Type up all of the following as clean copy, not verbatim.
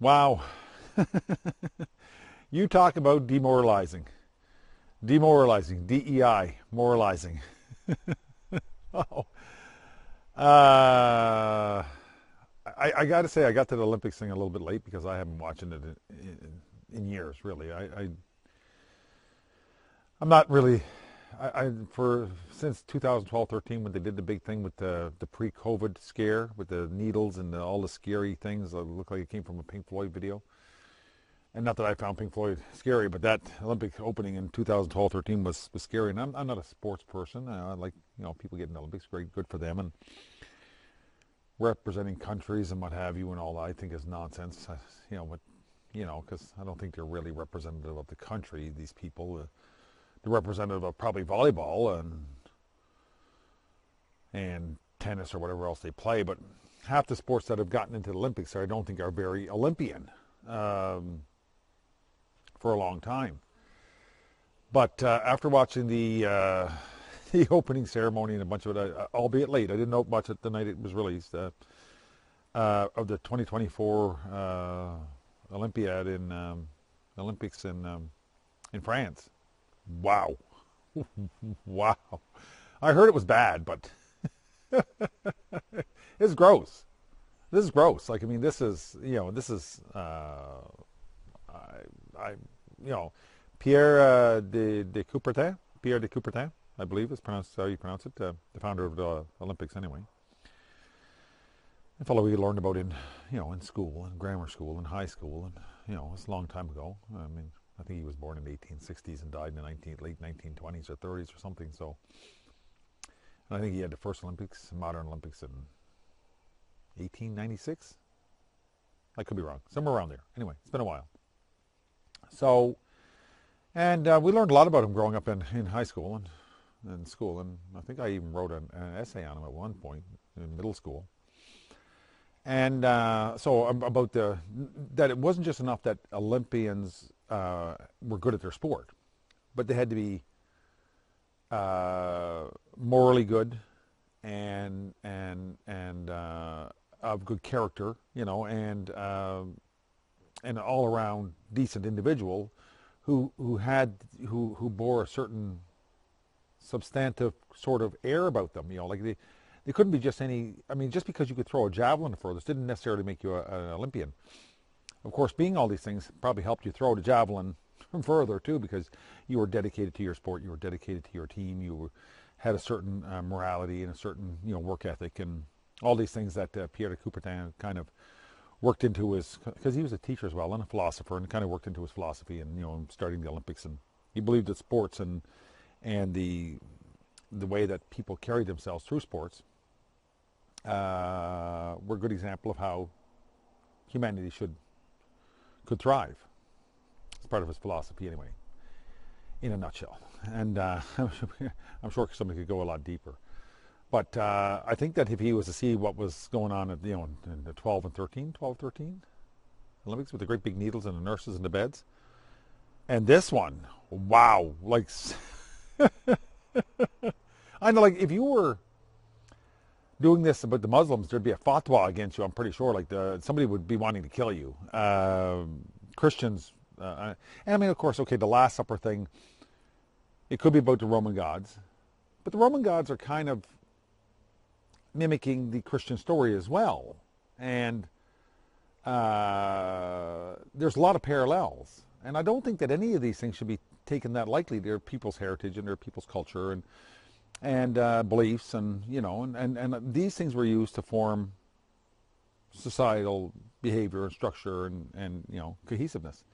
Wow. You talk about demoralizing. Demoralizing. DEI. Moralizing. Oh. Uh, I got to say, I got to the Olympics thing a little bit late because I haven't watched it in years, really. I'm not really, for since 2012-13 when they did the big thing with the pre-COVID scare with the needles and all the scary things that looked like it came from a Pink Floyd video. And not that I found Pink Floyd scary, but that Olympic opening in 2012-13 was scary. And I'm not a sports person. I like, people getting the Olympics, great, good for them. And representing countries and what have you and all that, I think is nonsense. Because I don't think they're really representative of the country, these people. They're representative of probably volleyball and tennis or whatever else they play. But half the sports that have gotten into the Olympics I don't think are very Olympian. For a long time. But after watching the the opening ceremony and a bunch of it, albeit late, I didn't know much it the night it was released, of the 2024 Olympiad in Olympics in France. Wow. Wow. I heard it was bad, but it's gross. This is gross. Like, I mean, this is, Pierre de Coubertin, Pierre de Coubertin, I believe is pronounced how you pronounce it, the founder of the Olympics anyway. A fellow we learned about in school, in grammar school, in high school, and it's a long time ago. I mean, I think he was born in the 1860s and died in the late 1920s or 30s or something. So, and I think he had the first Olympics, modern Olympics, in 1896. I could be wrong, somewhere around there. Anyway, it's been a while. So, and we learned a lot about him growing up in high school and school, and I think I even wrote an essay on him at one point in middle school. And so about that it wasn't just enough that Olympians were good at their sport, but they had to be morally good and of good character, and an all-around decent individual who bore a certain substantive sort of air about them. Like they couldn't be just any. I mean, just because you could throw a javelin furthest didn't necessarily make you an Olympian. Of course, being all these things probably helped you throw the javelin further too, because you were dedicated to your sport, you were dedicated to your team, had a certain morality and a certain work ethic, and all these things that Pierre de Coubertin kind of worked into his, because he was a teacher as well and a philosopher, and kind of worked into his philosophy and starting the Olympics, and he believed that sports and the way that people carried themselves through sports were a good example of how humanity could thrive. It's part of his philosophy anyway, in a nutshell. And I'm sure somebody could go a lot deeper. But I think that if he was to see what was going on at in the 12 and 13 Olympics with the great big needles and the nurses in the beds, and this one, wow, like I know, like if you were doing this about the Muslims, there'd be a fatwa against you. I'm pretty sure, like somebody would be wanting to kill you. Christians, and I mean, of course, okay, the Last Supper thing. It could be about the Roman gods, but the Roman gods are kind of mimicking the Christian story as well, and there's a lot of parallels. And I don't think that any of these things should be taken that lightly. They're people's heritage and they're people's culture and beliefs, and and these things were used to form societal behavior and structure and cohesiveness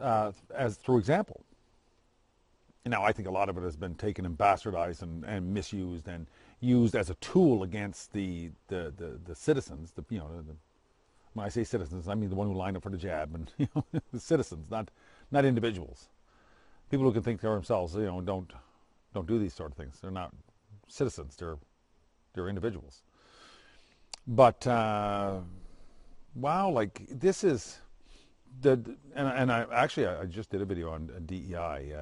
as through example. And now I think a lot of it has been taken and bastardized and misused and used as a tool against the citizens. When I say citizens, I mean the one who lined up for the jab, and the citizens, not individuals. People who can think for themselves, don't do these sort of things. They're not citizens. They're individuals. But wow, like this is and I just did a video on DEI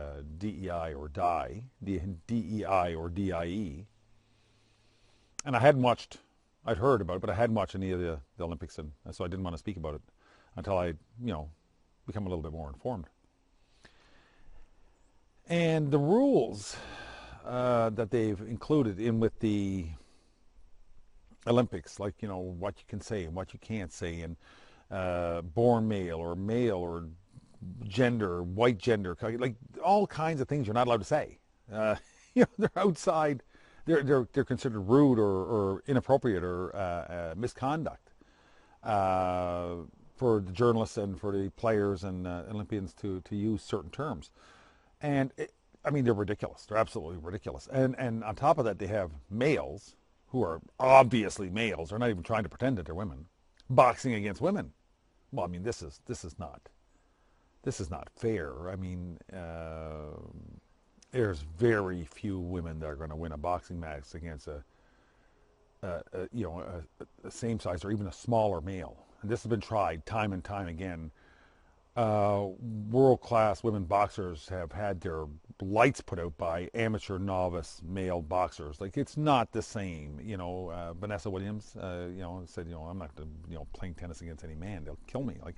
or DIE, DEI or DIE, and I'd heard about it, but I hadn't watched any of the Olympics, and so I didn't want to speak about it until I, become a little bit more informed. And the rules that they've included in with the Olympics, like, what you can say and what you can't say, and born male or gender, white gender, like all kinds of things you're not allowed to say. They're outside. They're considered rude or inappropriate or misconduct for the journalists and for the players and Olympians to use certain terms. And they're ridiculous. They're absolutely ridiculous. And on top of that, they have males who are obviously males. They're not even trying to pretend that they're women, boxing against women. Well, this is not fair. There's very few women that are going to win a boxing match against a same size or even a smaller male. And this has been tried time and time again. World-class women boxers have had their lights put out by amateur novice male boxers. Like, it's not the same. Vanessa Williams, said, I'm not playing tennis against any man. They'll kill me. Like,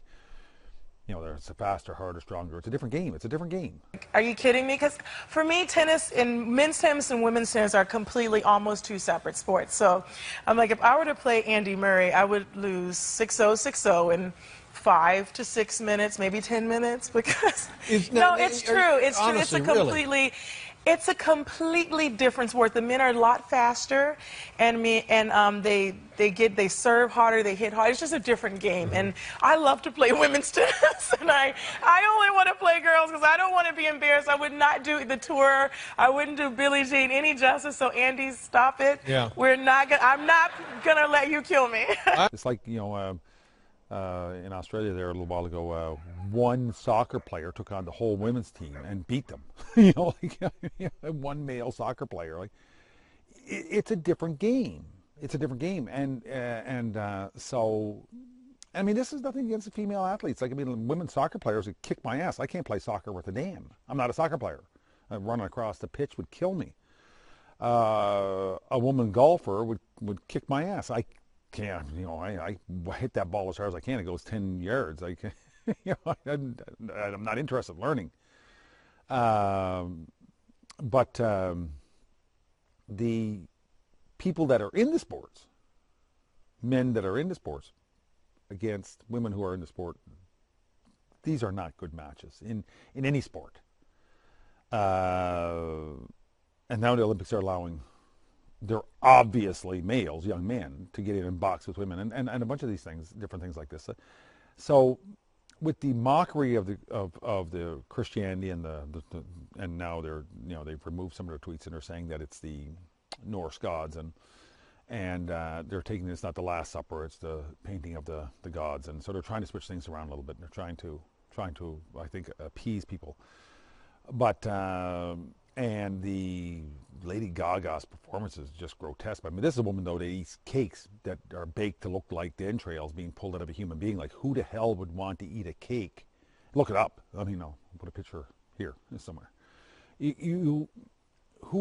they're faster, harder, stronger. It's a different game. It's a different game. Are you kidding me? Because for me, tennis and men's tennis and women's tennis are completely almost two separate sports. So I'm like, if I were to play Andy Murray, I would lose 6-0, 6-0 in 5 to 6 minutes, maybe 10 minutes, because it's true. It's true. It's a completely different sport. The men are a lot faster, and they serve harder, they hit harder. It's just a different game, and I love to play women's tennis, and I only want to play girls because I don't want to be embarrassed. I would not do the tour. I wouldn't do Billie Jean any justice. So Andy, stop it. Yeah. I'm not gonna let you kill me. It's like in Australia there a little while ago, one soccer player took on the whole women's team and beat them. One male soccer player. Like, it's a different game. It's a different game, so this is nothing against the female athletes. Like, women soccer players would kick my ass. I can't play soccer with a damn. I'm not a soccer player. Running across the pitch would kill me. A woman golfer would kick my ass. I can't, I hit that ball as hard as I can. It goes 10 yards. I'm not interested in learning. But the people that are in the sports, men that are in the sports, against women who are in the sport, these are not good matches in any sport. And now the Olympics are allowing, they're obviously males, young men, to get in and box with women, and a bunch of these things, different things like this. So with the mockery of the Christianity and and now they've removed some of their tweets and they're saying that it's the Norse gods, and they're taking it's not the Last Supper, it's the painting of the gods, and so they're trying to switch things around a little bit. And they're trying to I think appease people, but and the Lady Gaga's performance is just grotesque. This is a woman, though, that eats cakes that are baked to look like the entrails being pulled out of a human being. Like, who the hell would want to eat a cake? Look it up. I'll put a picture here somewhere. Who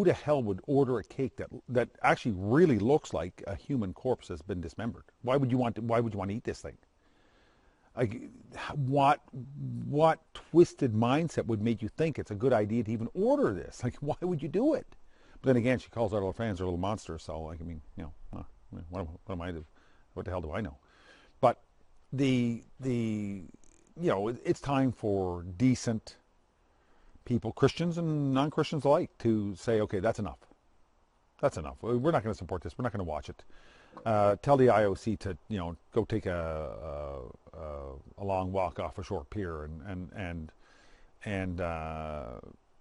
the hell would order a cake that actually really looks like a human corpse has been dismembered? Why would you want to eat this thing? Like, what twisted mindset would make you think it's a good idea to even order this? Like, why would you do it? But then again, she calls out all her fans her little monsters. So, like, what am I? What the hell do I know? But it's time for decent people, Christians and non-Christians alike, to say, okay, that's enough. That's enough. We're not going to support this. We're not going to watch it. Tell the IOC to go take a long walk off a short pier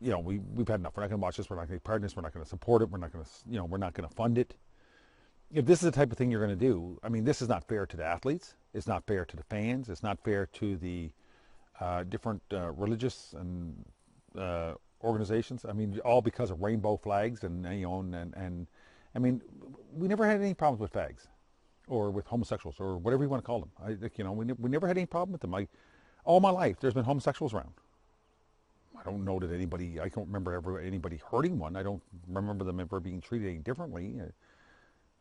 we've had enough. We're not going to watch this. We're not going to take part in this. We're not going to support it. We're not going to we're not going to fund it. If this is the type of thing you're going to do, this is not fair to the athletes. It's not fair to the fans. It's not fair to the different religious and organizations. All because of rainbow flags and we never had any problems with fags or with homosexuals or whatever you want to call them. We never had any problem with them. All my life, there's been homosexuals around. I don't know that I don't remember anybody hurting one. I don't remember them ever being treated any differently.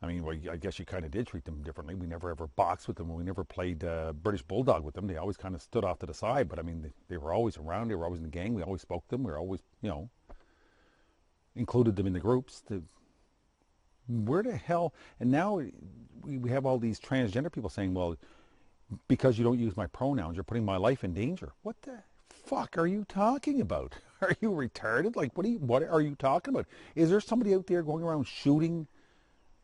I mean, well, I guess you kind of did treat them differently. We never ever boxed with them. We never played British Bulldog with them. They always kind of stood off to the side. But I mean, they were always around. They were always in the gang. We always spoke to them. We were always, included them in the groups. Where the hell? And now we have all these transgender people saying, well, because you don't use my pronouns, you're putting my life in danger. What the fuck are you talking about? Are you retarded? Like, what are you talking about? Is there somebody out there going around shooting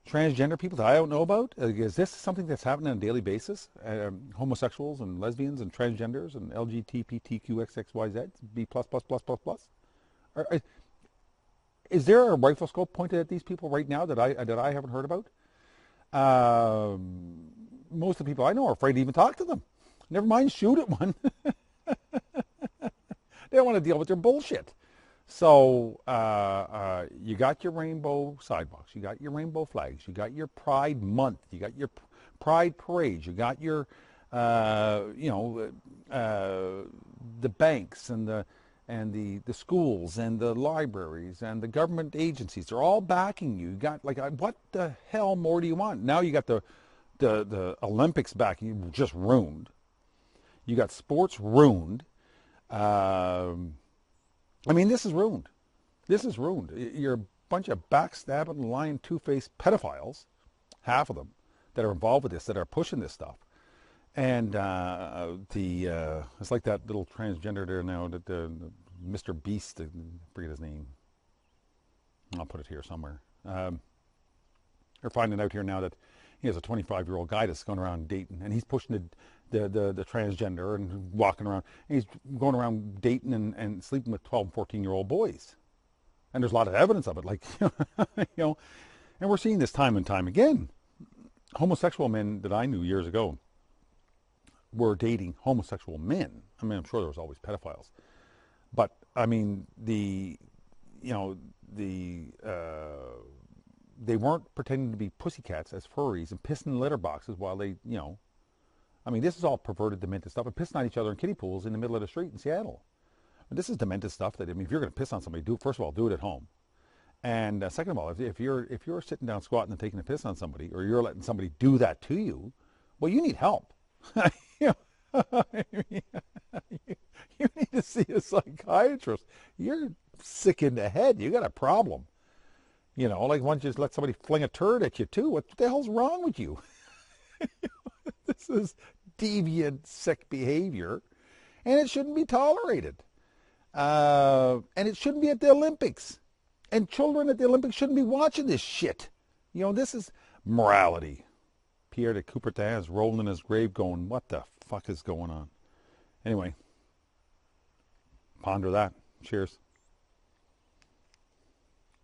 transgender people that I don't know about? Is this something that's happening on a daily basis? Homosexuals and lesbians and transgenders and LGBTQXXYZ, B plus plus plus plus plus. Is there a rifle scope pointed at these people right now that I haven't heard about? Most of the people I know are afraid to even talk to them. Never mind shoot at one. They don't want to deal with their bullshit. So you got your rainbow sidewalks, you got your rainbow flags, you got your Pride Month, you got your Pride parades, you got your the banks and the schools and the libraries and the government agencies. They're all backing you. You got what the hell more do you want? Now you got the Olympics backing you, just ruined. You got sports ruined. I mean, this is ruined. This is ruined. You're a bunch of backstabbing, lying, two-faced pedophiles, half of them, that are involved with this, that are pushing this stuff. And it's like that little transgender there now, that Mr. Beast, I forget his name. I'll put it here somewhere. They're finding out here now that he has a 25-year-old guy that's going around dating, and he's pushing the transgender and walking around. And he's going around dating and sleeping with 12 and 14-year-old boys. And there's a lot of evidence of it, and we're seeing this time and time again. Homosexual men that I knew years ago were dating homosexual men. I mean, I'm sure there was always pedophiles. But, I mean, they weren't pretending to be pussycats as furries and pissing in litter boxes while they, I mean, this is all perverted, demented stuff, and pissing on each other in kiddie pools in the middle of the street in Seattle. And this is demented stuff that, I mean, if you're going to piss on somebody, first of all, do it at home. And second of all, if you're sitting down squatting and taking a piss on somebody, or you're letting somebody do that to you, well, you need help. You need to see a psychiatrist. You're sick in the head. You got a problem. Like once you just let somebody fling a turd at you too. What the hell's wrong with you? This is deviant, sick behavior, and it shouldn't be tolerated. And it shouldn't be at the Olympics. And children at the Olympics shouldn't be watching this shit. This is morality. Pierre de Coubertin is rolling in his grave going, what the fuck is going on? Anyway, ponder that. Cheers.